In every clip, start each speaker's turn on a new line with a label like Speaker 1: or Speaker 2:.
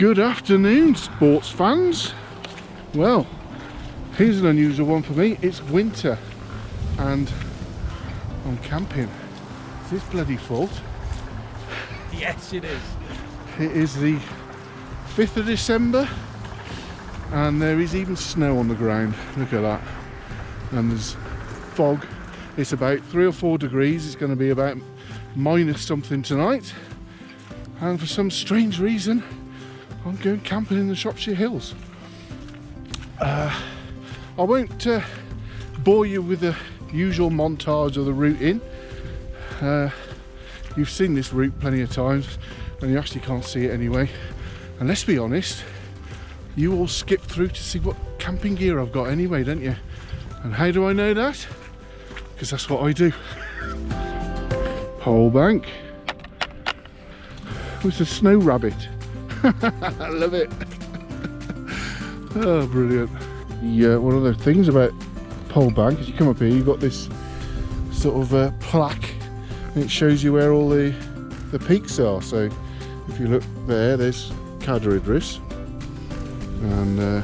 Speaker 1: Good afternoon, sports fans. Well, here's an unusual one for me. It's winter and I'm camping. Is this bloody fault?
Speaker 2: Yes, it is.
Speaker 1: It is the 5th of December and there is even snow on the ground. Look at that. And there's fog. It's about 3 or 4 degrees. It's going to be about minus something tonight. And for some strange reason, I'm going camping in the Shropshire Hills. I won't bore you with the usual montage of the route in. You've seen this route plenty of times and you actually can't see it anyway. And let's be honest, you all skip through to see what camping gear I've got anyway, don't you? And how do I know that? Because that's what I do. Pole bank. It's a snow rabbit. I love it. Oh, brilliant. One of the things about pole bank is you come up here, you've got this sort of plaque and it shows you where all the peaks are. So if you look there, there's Cadair Idris, and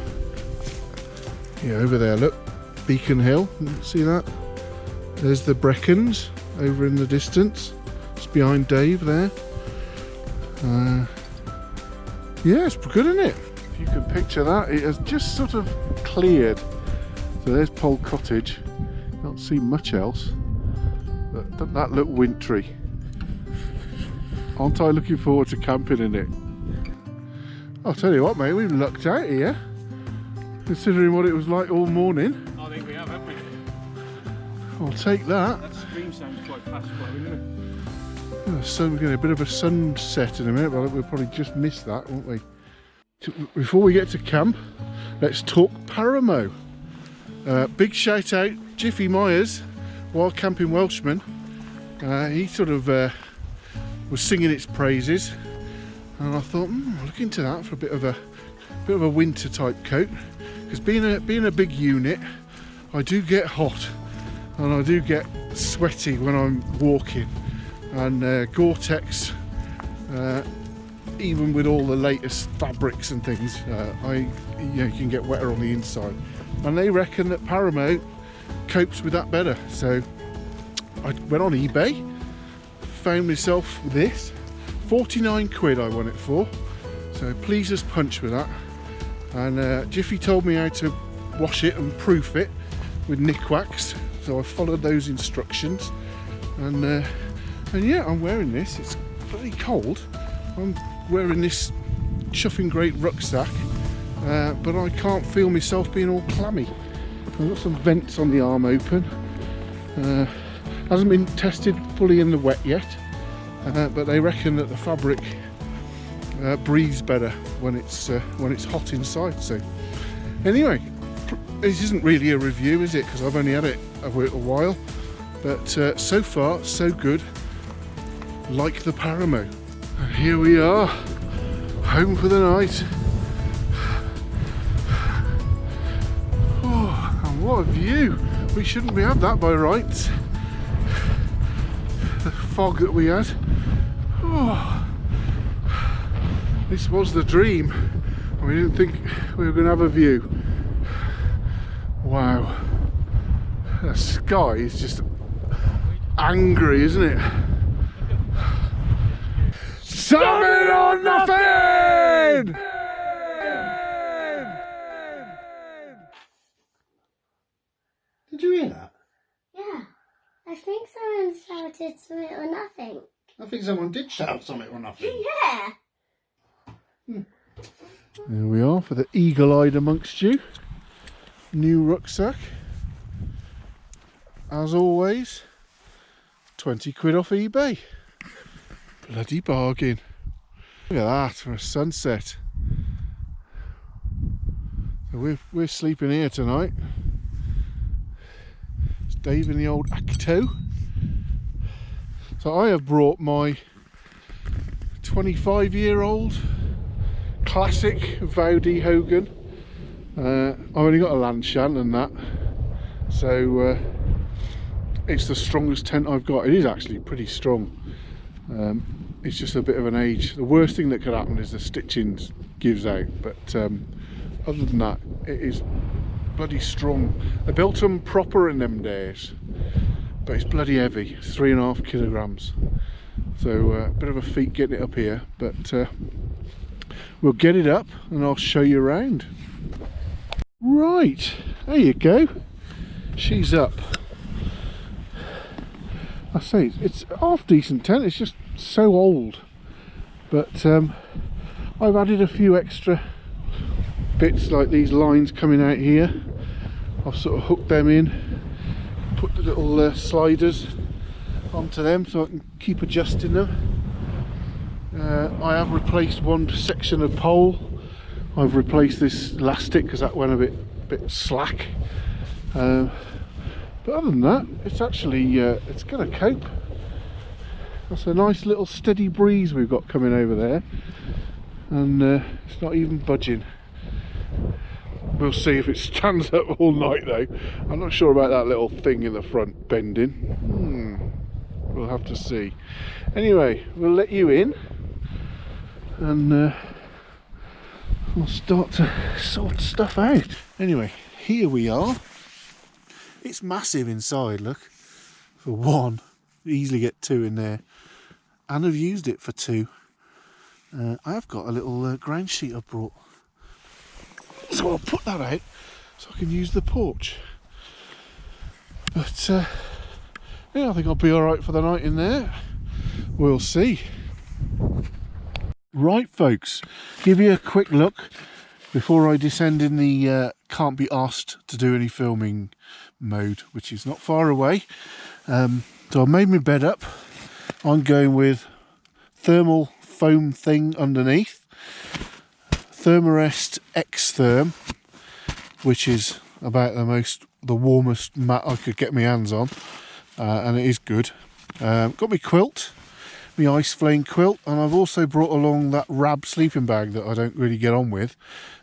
Speaker 1: yeah, over there, look, Beacon Hill, see that? There's the Brecons over in the distance. It's behind Dave there. Yeah, it's good, isn't it? If you can picture that, it has just sort of cleared. So there's Pole Cottage. Can't see much else, but doesn't that look wintry? Aren't I looking forward to camping in it? I'll tell you what, mate, we've lucked out here, considering what it was like all morning.
Speaker 2: I think we have, haven't we?
Speaker 1: I'll take that.
Speaker 2: That stream sounds quite fast flowing, doesn't it?
Speaker 1: So we're getting a bit of a sunset in a minute, but we'll probably just miss that, won't we? Before we get to camp, let's talk Paramo. Big shout out, Jiffy Myers, while Camping Welshman. He sort of was singing its praises, and I thought, I'll look into that for a bit of a winter type coat, because being a big unit, I do get hot and I do get sweaty when I'm walking. And Gore-Tex, even with all the latest fabrics and things, you can get wetter on the inside. And they reckon that Paramo copes with that better. So I went on eBay, found myself this, 49 quid I won it for. So please as punch with that. And Jiffy told me how to wash it and proof it with Nick Wax. So I followed those instructions. And yeah, I'm wearing this. It's pretty cold. I'm wearing this chuffing great rucksack, but I can't feel myself being all clammy. I've got some vents on the arm open. Hasn't been tested fully in the wet yet, but they reckon that the fabric breathes better when it's hot inside. So anyway, this isn't really a review, is it? Because I've only had it a while, but so far so good. Like the Paramo. And here we are, home for the night. Oh, and what a view! We shouldn't be had that by rights. The fog that we had. Oh, this was the dream. We didn't think we were going to have a view. Wow, the sky is just angry, isn't it? Summit or nothing!
Speaker 3: Did you hear that?
Speaker 4: Yeah, I think someone shouted something or nothing.
Speaker 3: I think someone did shout something or nothing.
Speaker 4: Yeah.
Speaker 1: There we are for the eagle-eyed amongst you. New rucksack. As always, 20 quid off eBay. Bloody bargain. Look at that for a sunset. So we're sleeping here tonight. It's Dave in the old Acto. So I have brought my 25-year-old classic Vowdy Hogan. I've only got a Lanshan and that, so it's the strongest tent I've got. It is actually pretty strong. It's just a bit of an age. The worst thing that could happen is the stitching's gives out. But other than that, it is bloody strong. I built them proper in them days, but it's bloody heavy. It's 3.5 kilograms. So a bit of a feat getting it up here, but we'll get it up and I'll show you around. Right, there you go. She's up. I say it's half decent tent. It's just so old, but I've added a few extra bits like these lines coming out here. I've sort of hooked them in, put the little sliders onto them so I can keep adjusting them. I have replaced one section of pole. I've replaced this elastic because that went a bit slack. But other than that, it's actually it's going to cope. That's a nice little steady breeze we've got coming over there, and it's not even budging. We'll see if it stands up all night though. I'm not sure about that little thing in the front bending. We'll have to see. Anyway, we'll let you in and we'll start to sort stuff out. Anyway, here we are. It's massive inside, look. For one, easily get 2 in there, and I've used it for 2. I have got a little ground sheet I brought, so I'll put that out so I can use the porch. But yeah, I think I'll be alright for the night in there. We'll see. Right folks, give you a quick look before I descend in the can't be asked to do any filming mode, which is not far away. So I made my bed up. I'm going with thermal foam thing underneath, Thermarest X Therm, which is about the warmest mat I could get my hands on, and it is good. Got my quilt, my ice flame quilt, and I've also brought along that Rab sleeping bag that I don't really get on with,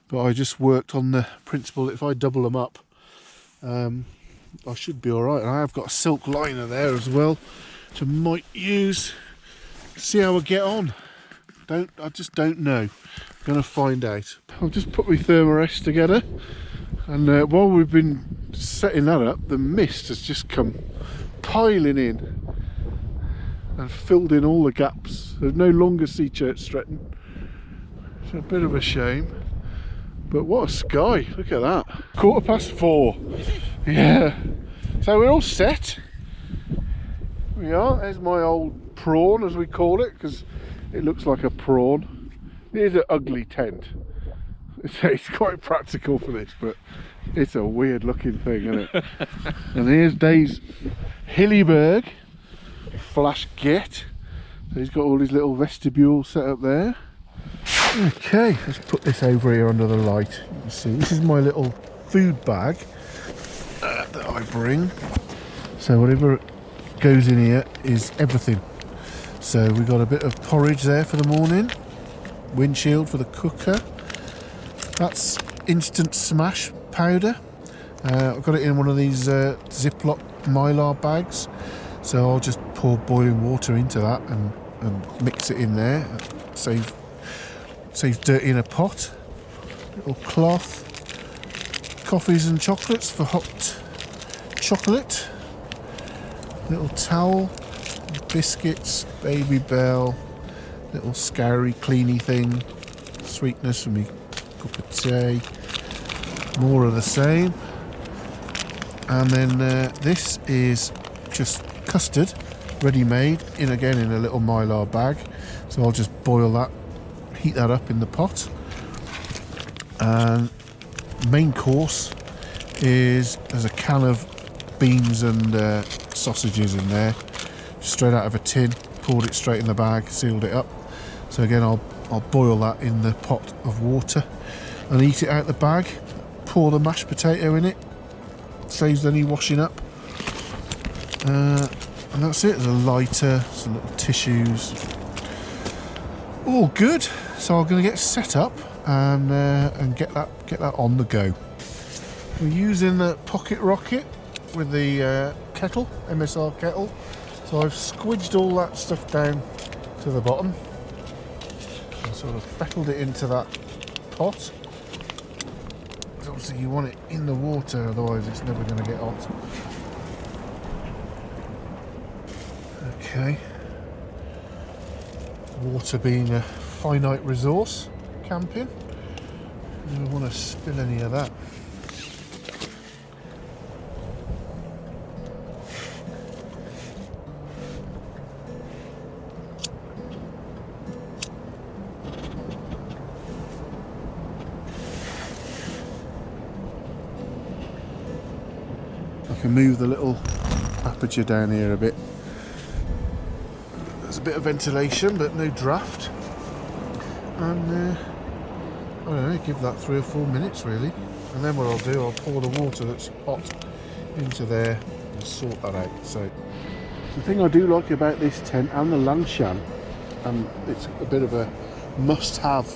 Speaker 1: but I just worked on the principle that if I double them up, I should be alright. And I have got a silk liner there as well, which I might use. See how I get on. I just don't know. I'm gonna find out. I've just put my Thermarest together, and while we've been setting that up, the mist has just come piling in and filled in all the gaps. There's no longer sea church Stretton. It's a bit of a shame, but what a sky. Look at that. 4:15. Yeah, so we're all set. We are. There's my old prawn, as we call it, because it looks like a prawn. It is an ugly tent. It's quite practical for this, but it's a weird looking thing, isn't it? And here's Dave's Hillyberg flash get. So he's got all his little vestibule set up there. Okay, let's put this over here under the light. You can see this is my little food bag that I bring. So whatever goes in here is everything. So we've got a bit of porridge there for the morning, windshield for the cooker. That's instant smash powder. I've got it in one of these Ziploc Mylar bags. So I'll just pour boiling water into that and mix it in there. Saves dirt in a pot. Little cloth. Coffees and chocolates for hot chocolate. Little towel. Biscuits. Baby Bell. Little scoury cleany thing. Sweetness for me cup of tea. More of the same. And then this is just custard, ready made, in again in a little Mylar bag. So I'll just boil that, heat that up in the pot. And main course is there's a can of beans and sausages in there, just straight out of a tin. Poured it straight in the bag, sealed it up. So again, I'll boil that in the pot of water and eat it out the bag. Pour the mashed potato in it, saves any washing up. And that's it. There's a lighter, some little tissues, all good. So I'm going to get set up and get that on the go. We're using the pocket rocket with the kettle, MSR kettle. So I've squidged all that stuff down to the bottom and sort of fettled it into that hot. Obviously you want it in the water, otherwise it's never going to get hot. Okay. Water being a finite resource, camping. You don't want to spill any of that. I can move the little aperture down here a bit. There's a bit of ventilation but no draft, and I don't know, give that 3 or 4 minutes really, and then what I'll do, I'll pour the water that's hot into there and sort that out. So the thing I do like about this tent and the Lanshan, and it's a bit of a must-have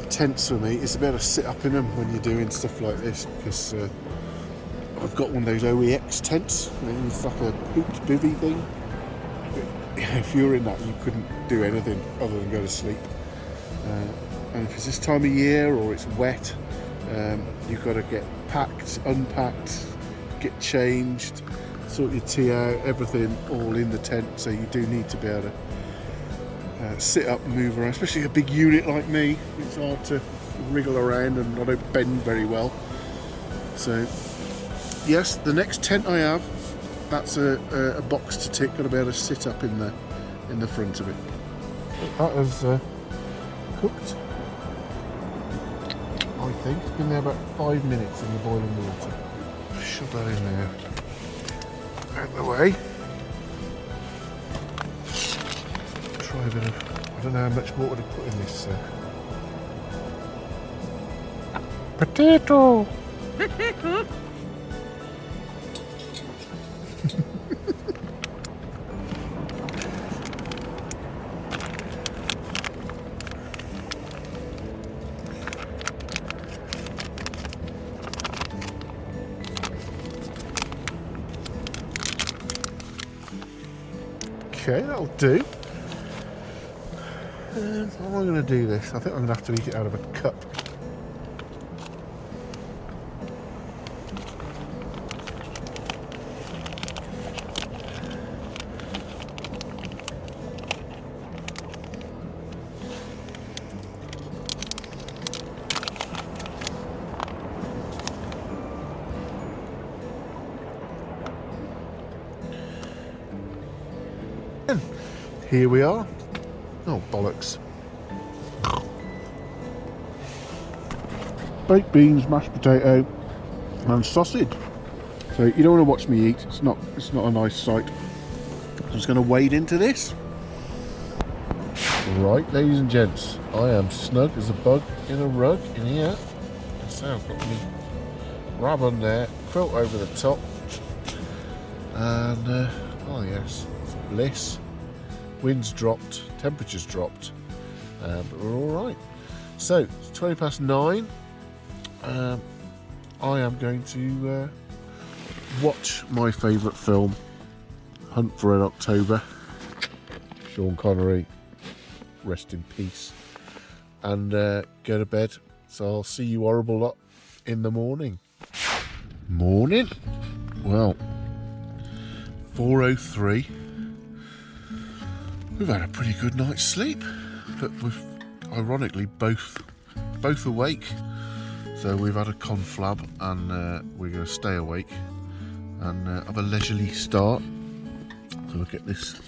Speaker 1: tents for me, is to be able to sit up in them when you're doing stuff like this, because I've got one of those OEX tents. It's like a pooped bivvy thing. If you were in that, you couldn't do anything other than go to sleep. And if it's this time of year or it's wet, you've got to get packed, unpacked, get changed, sort your tea out, everything all in the tent. So you do need to be able to sit up and move around, especially a big unit like me. It's hard to wriggle around and I don't bend very well. So yes, the next tent I have, that's a box to tick. Got to be able to sit up in the front of it. That is cooked. I think it's been there about 5 minutes in the boiling water. Shove that in there. Out of the way. Try a bit of. I don't know how much water to put in this. Potato. Okay, that'll do. How am I going to do this? I think I'm going to have to eat it out of a cup. Here we are. Oh, bollocks. Baked beans, mashed potato and sausage. So you don't want to watch me eat. It's not a nice sight. I'm just going to wade into this. Right, ladies and gents, I am snug as a bug in a rug in here. So I've got me rub on there, quilt over the top, and oh yes, it's bliss. Wind's dropped, temperature's dropped, but we're all right. So it's 9:20. I am going to watch my favourite film, Hunt for Red October. Sean Connery, rest in peace, and go to bed. So I'll see you horrible lot in the morning. Morning. Well, 4:03. We've had a pretty good night's sleep, but we've ironically both awake. So we've had a conflab, and we're going to stay awake and have a leisurely start. So we'll get this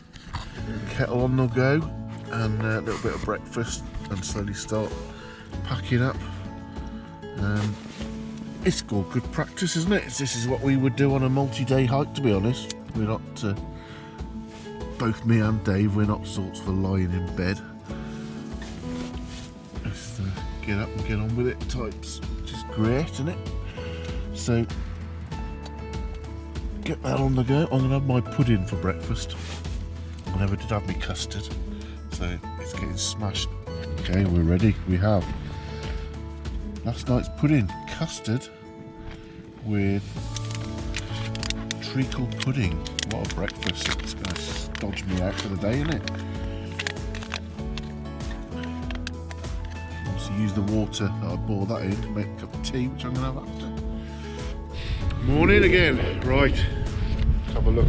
Speaker 1: kettle on the go and a little bit of breakfast and slowly start packing up. It's all good practice, isn't it? This is what we would do on a multi-day hike, to be honest. We're not... both me and Dave, we're not sorts for lying in bed. Just get up and get on with it types, which is great, isn't it? So, get that on the go. I'm going to have my pudding for breakfast. I never did have my custard, so it's getting smashed. Okay, we're ready. We have last night's pudding, custard with treacle pudding. What a breakfast. It's going to dodge me out for the day, isn't it? Obviously use the water that I boiled that in to make a cup of tea, which I'm going to have after. Morning again. Right, let's have a look.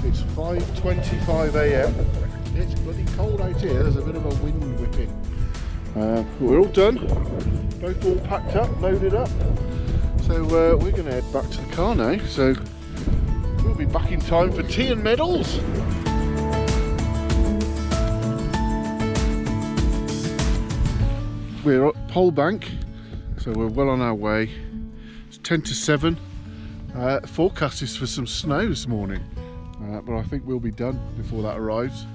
Speaker 1: It's 5:25 a.m. It's bloody cold out here. There's a bit of a wind whipping. We're all done. Both all packed up, loaded up. So we're going to head back to the car now. So we'll be back in time for tea and medals. We're at Pole Bank, so we're well on our way. It's 10 to 7. Forecast is for some snow this morning, but I think we'll be done before that arrives.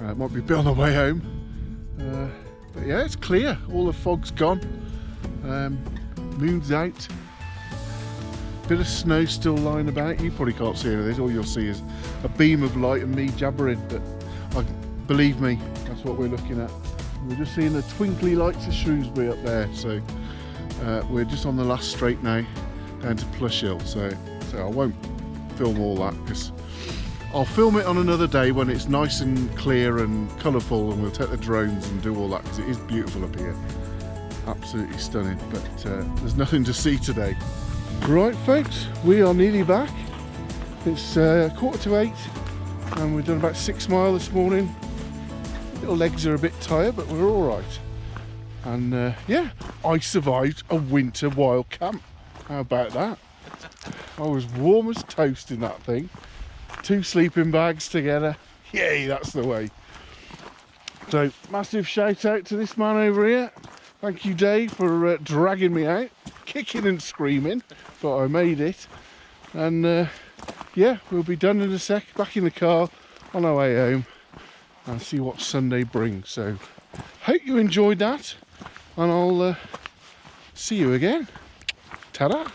Speaker 1: It might be a bit on the way home, but yeah, it's clear. All the fog's gone. Moon's out. Bit of snow still lying about. You probably can't see any of this. All you'll see is a beam of light and me jabbering. But believe me, that's what we're looking at. We're just seeing the twinkly lights of Shrewsbury up there. So we're just on the last straight now, down to Plush Hill. So I won't film all that because I'll film it on another day when it's nice and clear and colourful, and we'll take the drones and do all that because it is beautiful up here. Absolutely stunning. But there's nothing to see today. Right folks, we are nearly back. It's 7:45 and we've done about 6 miles this morning. Little legs are a bit tired, but we're all right. And yeah, I survived a winter wild camp. How about that? I was warm as toast in that thing. 2 sleeping bags together. Yay, that's the way. So massive shout out to this man over here. Thank you, Dave, for dragging me out, kicking and screaming, but I made it. And yeah, we'll be done in a sec, back in the car on our way home and see what Sunday brings. So hope you enjoyed that, and I'll see you again. Ta-da!